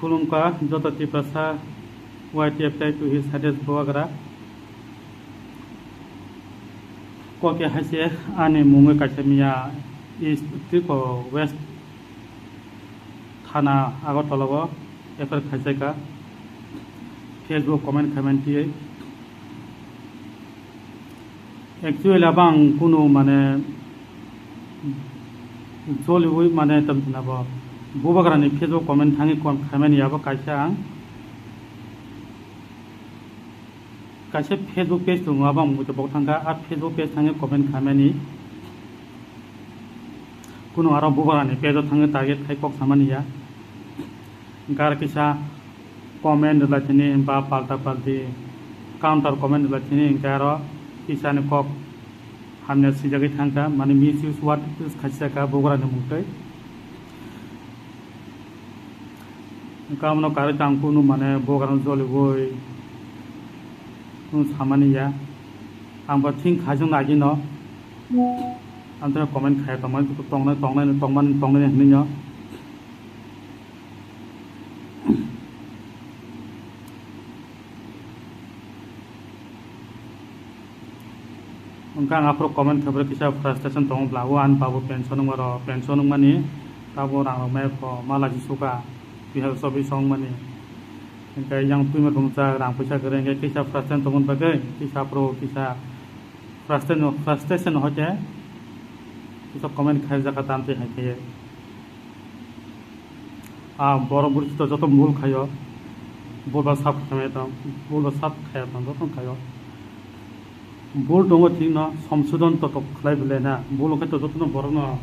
खुलुमका Jat Tiprasa YTF to his hadis boagra koke hase ane mungue kachemia east triko west thana agotolobo efer khaseka Facebook comment tie actually abang kuno mane jolui mane tamna bo bobagrani Facebook comment thangi khameni aba kaisa kaisa Facebook page dong abang muto bokthanga a Facebook page thangi comment khameni kuno aro bobagrani page thangi target khai kok samaniya gar kisa comment latini ba palta palti counter comment latini garo kisane kok hamne sijagi thangka mane misuse what is khasaka bobagrani mutai kamno kare tangkunu mane bogaran joli boy samaniya amba thing khajung lagi no antara comment khai taman tongna ni no ungkang apro comment khabar kisa frustration tong blawo an pabu pension mani tabo rang me ko malaji suka pihak sobi song mani engkai yang prima bangsa rang paisa gereng kisa frustration tong bagai kisa pro kisa frustration hote kisa comment khai jaka tamte haike a boro buri to joto mul khayo boba sap khame to boba sap khaya to joto khayo bol dongo ting no samsudon to khlai bile na bol kha to joto no boro no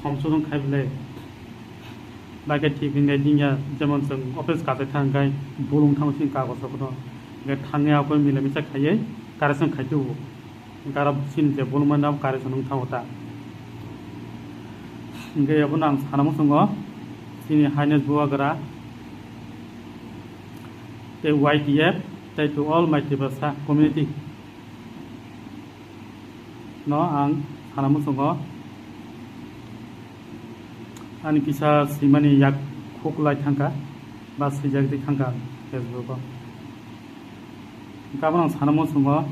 samsudon khai bile lage ঠিক ngay dinga যেমন जों office কাতে থাঙ্গাই বলুং থামসিং কাগজ কোনো গে থাঙ্গে আকই মিলে মিছা খাইয়ে কারেসন খাইতো গারাব সিন যে বলমান নাম কারেসন থামতা গে আবন आं সানামো সঙ্গ সিনি হাইনেস বুয়াগরা তে YTF তাই টু অল মাইটি ভাষা কমিউনিটি ন आं সানামো সঙ্গ ani kisa simani yak khoklai thangka ba sijagdi thangka Facebook kabang sanamo sungo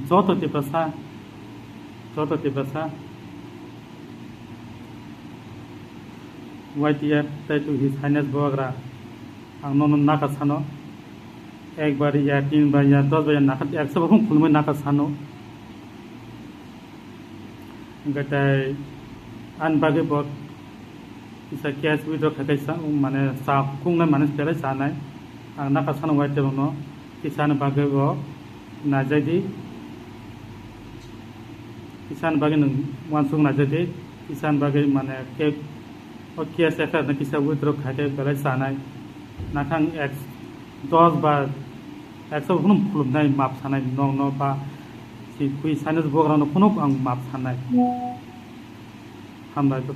joto tipasa YTF tai to his highness boagra ang non naka sano ek bar ya 3 bar ya 10 bar ya nakat 100 bar khulme naka sano gatai an bage bot isa cash withdraw khakai sa mane sa kungna mane pele sanai ang nakasano waite bono kisan bage bo najadi kisan bage nung wansung najadi kisan bage mane ke o cash ekta na kisa withdraw khakai pele sanai nakang x 10 bar 100 hunum khulumnai map sanai no ba si kui sanes bograno kunok ang map sanai hambai to